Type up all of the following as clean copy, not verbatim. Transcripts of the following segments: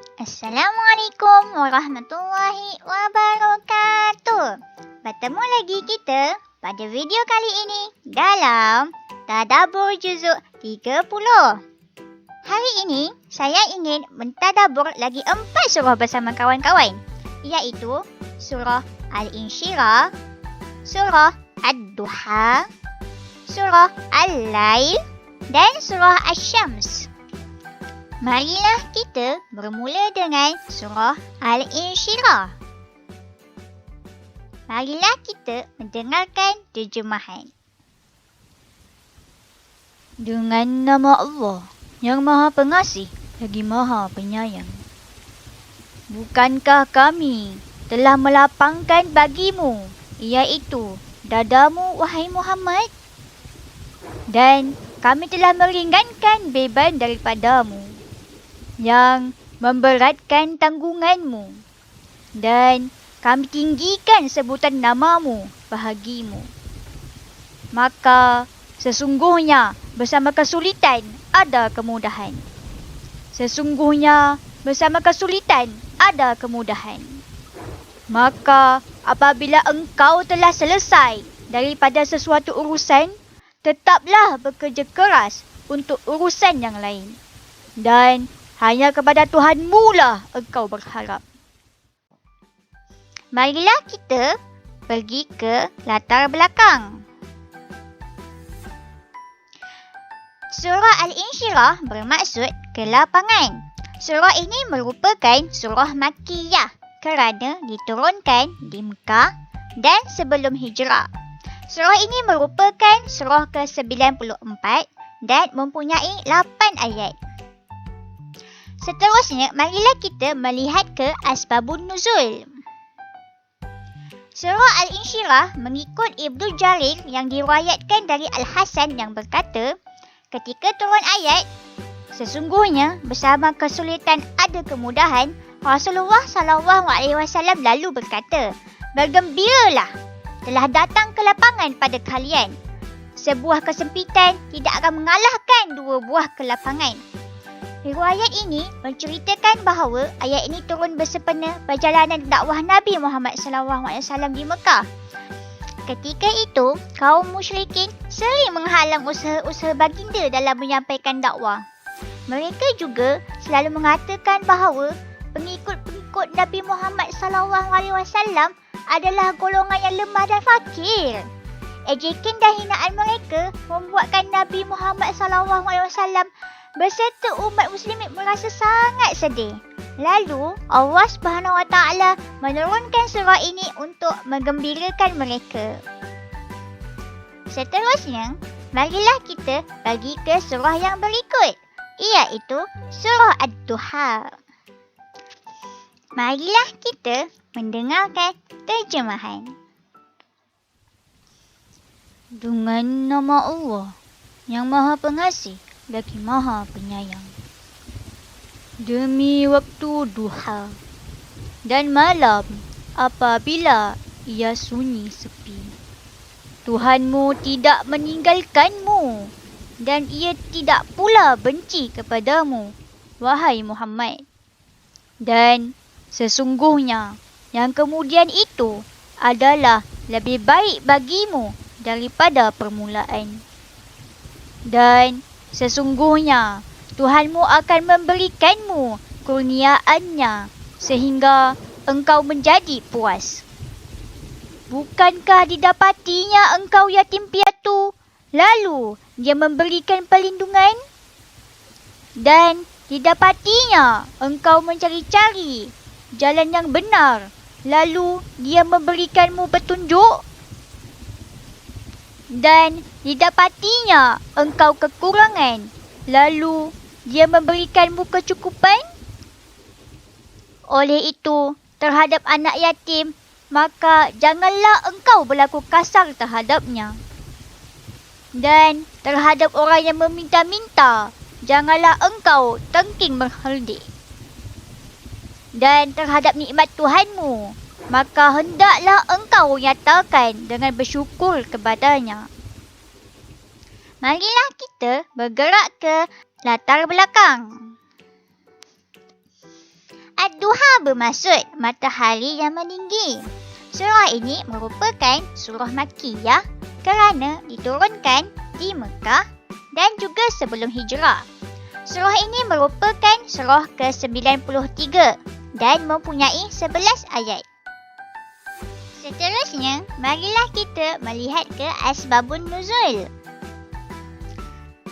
Assalamualaikum warahmatullahi wabarakatuh. Bertemu lagi kita pada video kali ini dalam Tadabbur Juzuk 30. Hari ini saya ingin mentadabbur lagi 4 surah bersama kawan-kawan, iaitu surah Al-Insyirah, surah Ad-Duha, surah Al-Lail dan surah Asy-Syams. Marilah kita bermula dengan surah Al-Insyirah. Marilah kita mendengarkan terjemahan. Dengan nama Allah yang Maha Pengasih lagi Maha Penyayang. Bukankah kami telah melapangkan bagimu, iaitu dadamu, wahai Muhammad? Dan kami telah meringankan beban daripadamu yang memberatkan tanggunganmu, dan kami tinggikan sebutan namamu bahagimu. Maka sesungguhnya bersama kesulitan ada kemudahan. Sesungguhnya bersama kesulitan ada kemudahan. Maka apabila engkau telah selesai daripada sesuatu urusan, tetaplah bekerja keras untuk urusan yang lain. Dan hanya kepada Tuhanmu lah engkau berharap. Marilah kita pergi ke latar belakang. Surah Al-Insyirah bermaksud kelapangan. Surah ini merupakan surah Makkiyah kerana diturunkan di Mekah dan sebelum hijrah. Surah ini merupakan surah ke-94 dan mempunyai 8 ayat. Seterusnya, marilah kita melihat ke asbabun nuzul. Surah Al-Insyirah mengikut Ibnu Jarir yang diriwayatkan dari Al-Hasan yang berkata, ketika turun ayat, sesungguhnya bersama kesulitan ada kemudahan, Rasulullah SAW lalu berkata, bergembiralah, telah datang kelapangan pada kalian. Sebuah kesempitan tidak akan mengalahkan 2 buah kelapangan. Riwayat ini menceritakan bahawa ayat ini turun bersempena perjalanan dakwah Nabi Muhammad SAW di Mekah. Ketika itu, kaum musyrikin sering menghalang usaha-usaha baginda dalam menyampaikan dakwah. Mereka juga selalu mengatakan bahawa pengikut-pengikut Nabi Muhammad SAW adalah golongan yang lemah dan fakir. Ejekan dan hinaan mereka membuatkan Nabi Muhammad SAW beserta umat muslimin merasa sangat sedih. Lalu Allah SWT menurunkan surah ini untuk menggembirakan mereka. Seterusnya, marilah kita pergi ke surah yang berikut, iaitu surah Ad-Duha. Marilah kita mendengarkan terjemahan. Dengan nama Allah yang Maha Pengasih lagi Maha Penyayang. Demi waktu duha dan malam apabila ia sunyi sepi, Tuhanmu tidak meninggalkanmu dan ia tidak pula benci kepadamu, wahai Muhammad. Dan sesungguhnya yang kemudian itu adalah lebih baik bagimu daripada permulaan. Dan sesungguhnya Tuhanmu akan memberikanmu kurniaannya sehingga engkau menjadi puas. Bukankah didapatinya engkau yatim piatu, lalu dia memberikan perlindungan? Dan didapatinya engkau mencari-cari jalan yang benar, lalu dia memberikanmu petunjuk? Dan didapatinya engkau kekurangan, lalu dia memberikanmu kecukupan? Oleh itu, terhadap anak yatim, maka janganlah engkau berlaku kasar terhadapnya. Dan terhadap orang yang meminta-minta, janganlah engkau tengking mengherdik. Dan terhadap nikmat Tuhanmu, maka hendaklah engkau nyatakan dengan bersyukur kepadanya. Marilah kita bergerak ke latar belakang. Duha bermaksud matahari yang meninggi. Surah ini merupakan surah Makkiyah kerana diturunkan di Mekah dan juga sebelum hijrah. Surah ini merupakan surah ke-93 dan mempunyai 11 ayat. Seterusnya, marilah kita melihat ke asbabun nuzul.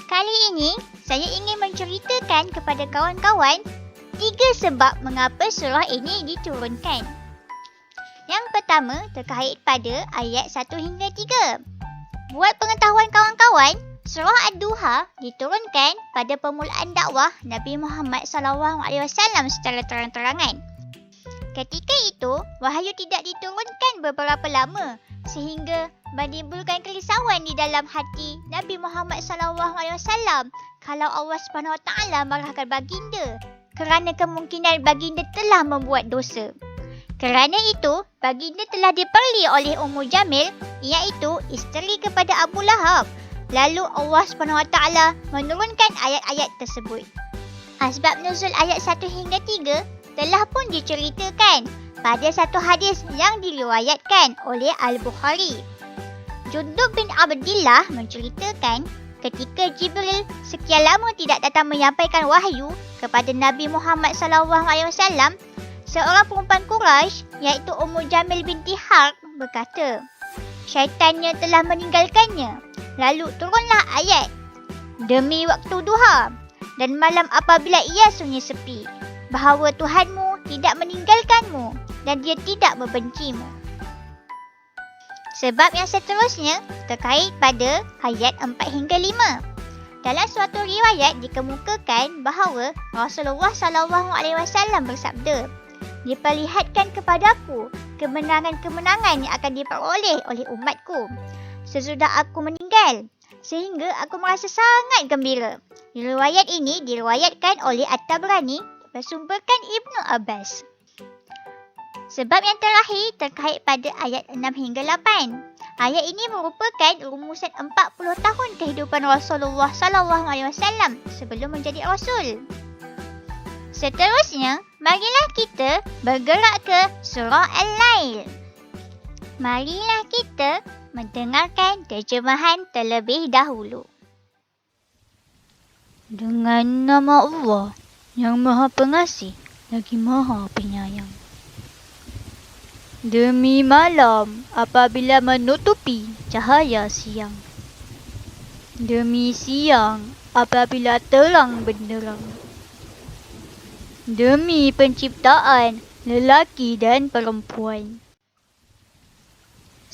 Kali ini, saya ingin menceritakan kepada kawan-kawan 3 sebab mengapa surah ini diturunkan. Yang pertama terkait pada ayat 1 hingga 3. Buat pengetahuan kawan-kawan, surah Ad-Duha diturunkan pada permulaan dakwah Nabi Muhammad SAW secara terang-terangan. Ketika itu, wahyu tidak diturunkan beberapa lama sehingga menimbulkan kerisauan di dalam hati Nabi Muhammad SAW kalau Allah SWT marahkan baginda kerana kemungkinan baginda telah membuat dosa. Kerana itu, baginda telah diperli oleh Ummu Jamil, iaitu isteri kepada Abu Lahab. Lalu Allah SWT menurunkan ayat-ayat tersebut. Asbab nuzul ayat 1 hingga 3 telah pun diceritakan pada satu hadis yang diriwayatkan oleh Al-Bukhari. Jundub bin Abdillah menceritakan ketika Jibril sekian lama tidak datang menyampaikan wahyu kepada Nabi Muhammad SAW, seorang perempuan Quraisy iaitu Ummu Jamil binti Harb berkata, syaitannya telah meninggalkannya. Lalu turunlah ayat, demi waktu duha dan malam apabila ia sunyi sepi, bahawa Tuhanmu tidak meninggalkanmu dan dia tidak membencimu. Sebab yang seterusnya terkait pada ayat 4 hingga 5. Dalam suatu riwayat dikemukakan bahawa Rasulullah SAW bersabda, diperlihatkan kepadaku kemenangan-kemenangan yang akan diperoleh oleh umatku sesudah aku meninggal, sehingga aku merasa sangat gembira. Riwayat ini diriwayatkan oleh At-Tabrani bersumberkan Ibnu Abbas. Sebab yang terakhir terkait pada ayat 6 hingga 8. Ayat ini merupakan rumusan 40 tahun kehidupan Rasulullah SAW sebelum menjadi Rasul. Seterusnya, marilah kita bergerak ke surah Al-Lail. Marilah kita mendengarkan terjemahan terlebih dahulu. Dengan nama Allah yang Maha Pengasih lagi Maha Penyayang. Demi malam apabila menutupi cahaya siang. Demi siang apabila terang benderang. Demi penciptaan lelaki dan perempuan.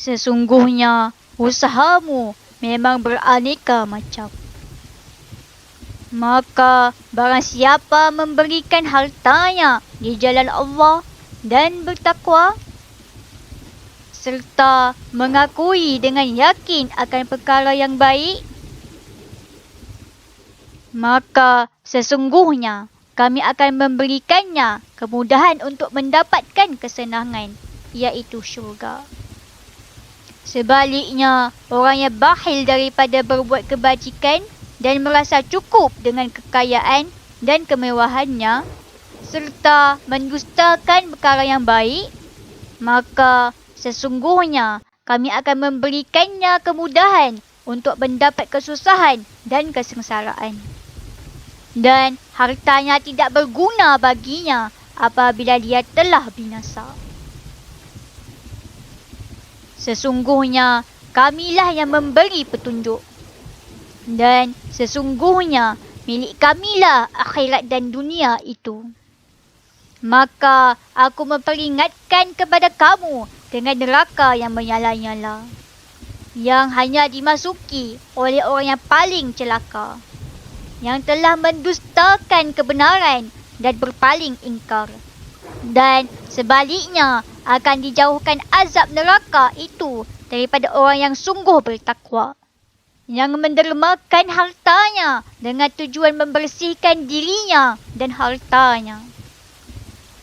Sesungguhnya usahamu memang beraneka macam. Maka barang siapa memberikan hartanya di jalan Allah dan bertakwa serta mengakui dengan yakin akan perkara yang baik, maka sesungguhnya kami akan memberikannya kemudahan untuk mendapatkan kesenangan, iaitu syurga. Sebaliknya, orang yang bakhil daripada berbuat kebajikan dan merasa cukup dengan kekayaan dan kemewahannya serta mendustakan perkara yang baik, maka sesungguhnya kami akan memberikannya kemudahan untuk mendapat kesusahan dan kesengsaraan. Dan hartanya tidak berguna baginya apabila dia telah binasa. Sesungguhnya kamilah yang memberi petunjuk. Dan sesungguhnya milik kamilah akhirat dan dunia itu. Maka aku memperingatkan kepada kamu dengan neraka yang menyala-nyala, yang hanya dimasuki oleh orang yang paling celaka, yang telah mendustakan kebenaran dan berpaling ingkar. Dan sebaliknya akan dijauhkan azab neraka itu daripada orang yang sungguh bertakwa, yang mendermakan hartanya dengan tujuan membersihkan dirinya dan hartanya,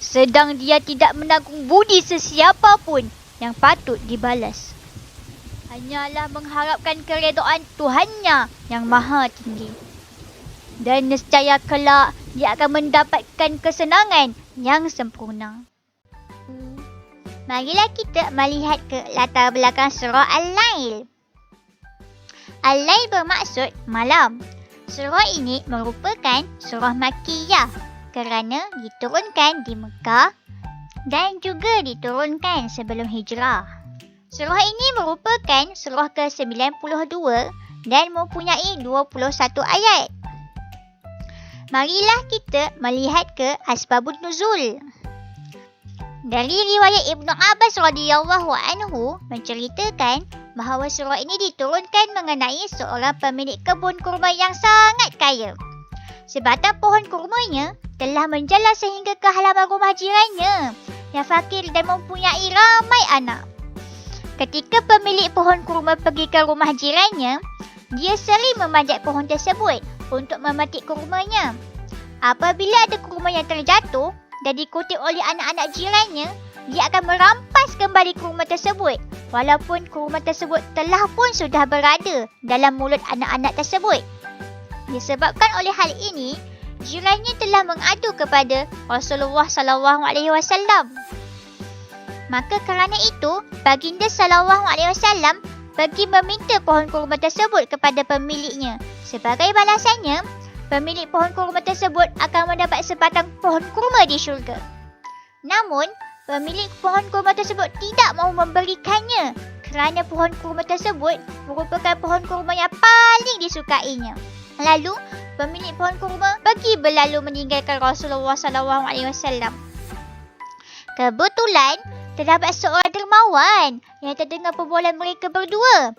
sedang dia tidak menanggung budi sesiapa pun yang patut dibalas. Hanyalah mengharapkan keredaan Tuhannya yang maha tinggi. Dan nescaya kelak dia akan mendapatkan kesenangan yang sempurna. Marilah kita melihat ke latar belakang surah Al-Lail. Al-Lail bermaksud malam. Surah ini merupakan surah Makkiyah kerana diturunkan di Mekah dan juga diturunkan sebelum hijrah. Surah ini merupakan surah ke-92 dan mempunyai 21 ayat. Marilah kita melihat ke asbabun nuzul. Dari riwayat Ibnu Abbas radhiyallahu anhu menceritakan bahawa surah ini diturunkan mengenai seorang pemilik kebun kurma yang sangat kaya. Sebatang pohon kurmanya telah menjalar sehingga ke halaman rumah jirannya yang fakir dan mempunyai ramai anak. Ketika pemilik pohon kurma pergi ke rumah jirannya, dia sering memanjat pohon tersebut untuk memetik kurmanya. Apabila ada kurma yang terjatuh dan dikutip oleh anak-anak jirannya, dia akan merampas kembali kurma tersebut walaupun kurma tersebut telah pun sudah berada dalam mulut anak-anak tersebut. Disebabkan oleh hal ini, jirannya telah mengadu kepada Rasulullah SAW. Maka kerana itu, baginda SAW pergi meminta pohon kurma tersebut kepada pemiliknya. Sebagai balasannya, pemilik pohon kurma tersebut akan mendapat sebatang pohon kurma di syurga. Namun, pemilik pohon kurma tersebut tidak mahu memberikannya kerana pohon kurma tersebut merupakan pohon kurma yang paling disukainya. Lalu, pemilik pohon kurma pergi berlalu meninggalkan Rasulullah SAW. Kebetulan, terdapat seorang dermawan yang terdengar perbualan mereka berdua.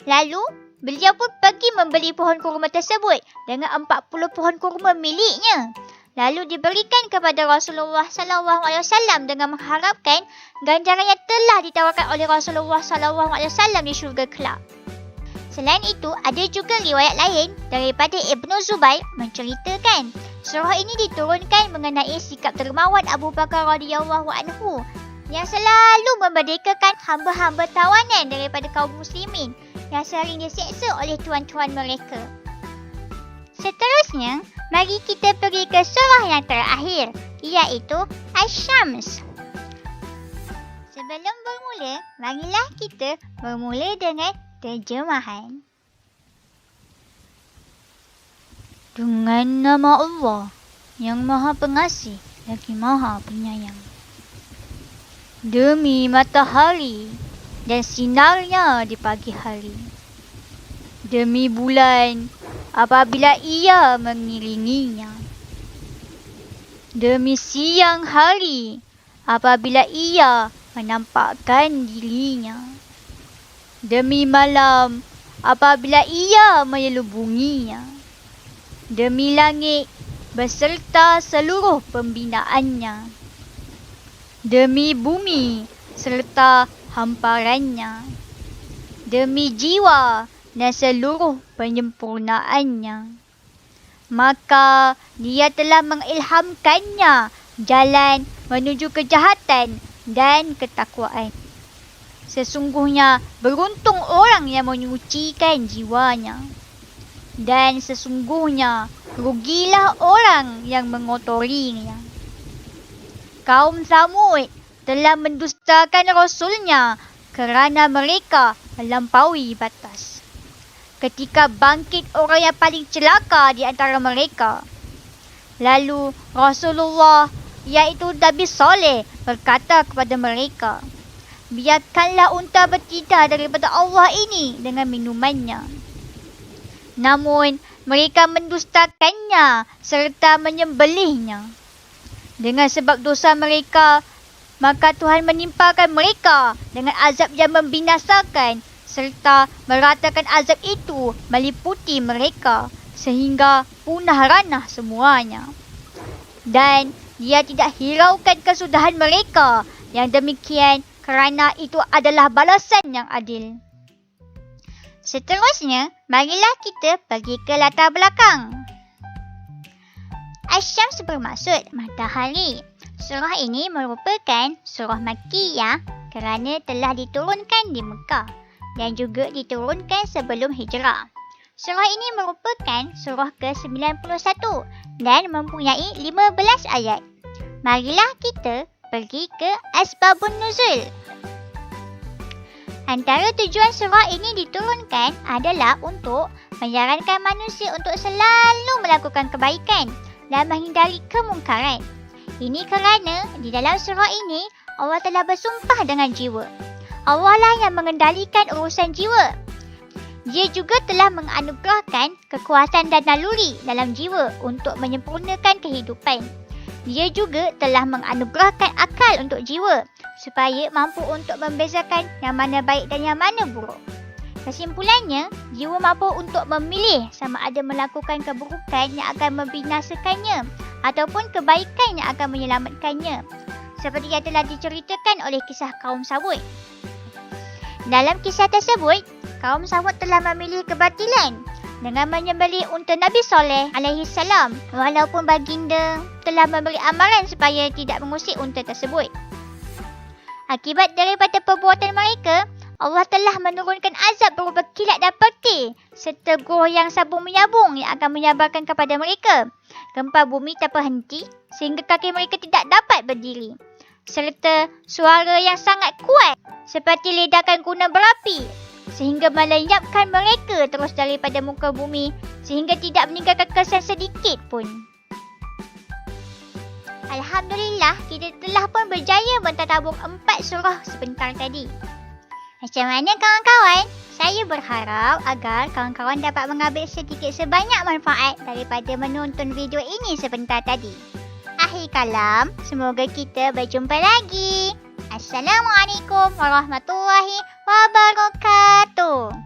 Lalu, beliau pun pergi membeli pohon kurma tersebut dengan 40 pohon kurma miliknya. Lalu diberikan kepada Rasulullah SAW dengan mengharapkan ganjaran yang telah ditawarkan oleh Rasulullah SAW di syurga kelak. Selain itu, ada juga riwayat lain daripada Ibnu Zubair menceritakan surah ini diturunkan mengenai sikap dermawan Abu Bakar radhiyallahu anhu yang selalu memerdekakan hamba-hamba tawanan daripada kaum muslimin yang sering diseksa oleh tuan-tuan mereka. Seterusnya, mari kita pergi ke surah yang terakhir, iaitu Asy-Syams. Sebelum bermula, marilah kita bermula dengan terjemahan. Dengan nama Allah yang Maha Pengasih lagi Maha Penyayang. Demi matahari dan sinarnya di pagi hari. Demi bulan apabila ia mengiringinya. Demi siang hari apabila ia menampakkan dirinya. Demi malam apabila ia menyelubunginya. Demi langit beserta seluruh pembinaannya. Demi bumi serta hamparannya. Demi jiwa dan seluruh penyempurnaannya. Maka dia telah mengilhamkannya jalan menuju kejahatan dan ketakwaan. Sesungguhnya beruntung orang yang menyucikan jiwanya. Dan sesungguhnya rugilah orang yang mengotorinya. Kaum Tsamud telah mendustakan Rasulnya kerana mereka melampaui batas. Ketika bangkit orang yang paling celaka di antara mereka. Lalu Rasulullah, iaitu Nabi Saleh, berkata kepada mereka, biarkanlah unta bertindak daripada Allah ini dengan minumannya. Namun, mereka mendustakannya serta menyembelihnya. Dengan sebab dosa mereka, maka Tuhan menimpakan mereka dengan azab yang membinasakan serta meratakan azab itu meliputi mereka sehingga punah ranah semuanya. Dan dia tidak hiraukan kesudahan mereka yang demikian kerana itu adalah balasan yang adil. Seterusnya, marilah kita pergi ke latar belakang. Asy-Syams bermaksud matahari. Surah ini merupakan surah Makkiyah kerana telah diturunkan di Mekah dan juga diturunkan sebelum hijrah. Surah ini merupakan surah ke-91 dan mempunyai 15 ayat. Marilah kita pergi ke Asbabun Nuzul. Antara tujuan surah ini diturunkan adalah untuk menyarankan manusia untuk selalu melakukan kebaikan dan menghindari kemungkaran. Ini kerana di dalam surah ini Allah telah bersumpah dengan jiwa. Allah lah yang mengendalikan urusan jiwa. Dia juga telah menganugerahkan kekuasaan dan naluri dalam jiwa untuk menyempurnakan kehidupan. Dia juga telah menganugerahkan akal untuk jiwa supaya mampu untuk membezakan yang mana baik dan yang mana buruk. Kesimpulannya, jiwa mampu untuk memilih sama ada melakukan keburukan yang akan membinasakannya ataupun kebaikan yang akan menyelamatkannya. Seperti yang telah diceritakan oleh kisah kaum Samud. Dalam kisah tersebut, kaum Samud telah memilih kebatilan dengan menyembelih unta Nabi Saleh AS walaupun baginda telah memberi amaran supaya tidak mengusik unta tersebut. Akibat daripada perbuatan mereka, Allah telah menurunkan azab berupa kilat dan petir serta goyang sabung menyabung yang akan menyabarkan kepada mereka. Gempa bumi tak berhenti sehingga kaki mereka tidak dapat berdiri. Serta suara yang sangat kuat seperti ledakan gunung berapi sehingga melenyapkan mereka terus daripada muka bumi sehingga tidak meninggalkan kesan sedikit pun. Alhamdulillah, kita telah pun berjaya mentadabbur 4 surah sebentar tadi. Macam mana kawan-kawan? Saya berharap agar kawan-kawan dapat mengambil sedikit sebanyak manfaat daripada menonton video ini sebentar tadi. Akhir kalam, semoga kita berjumpa lagi. Assalamualaikum warahmatullahi wabarakatuh.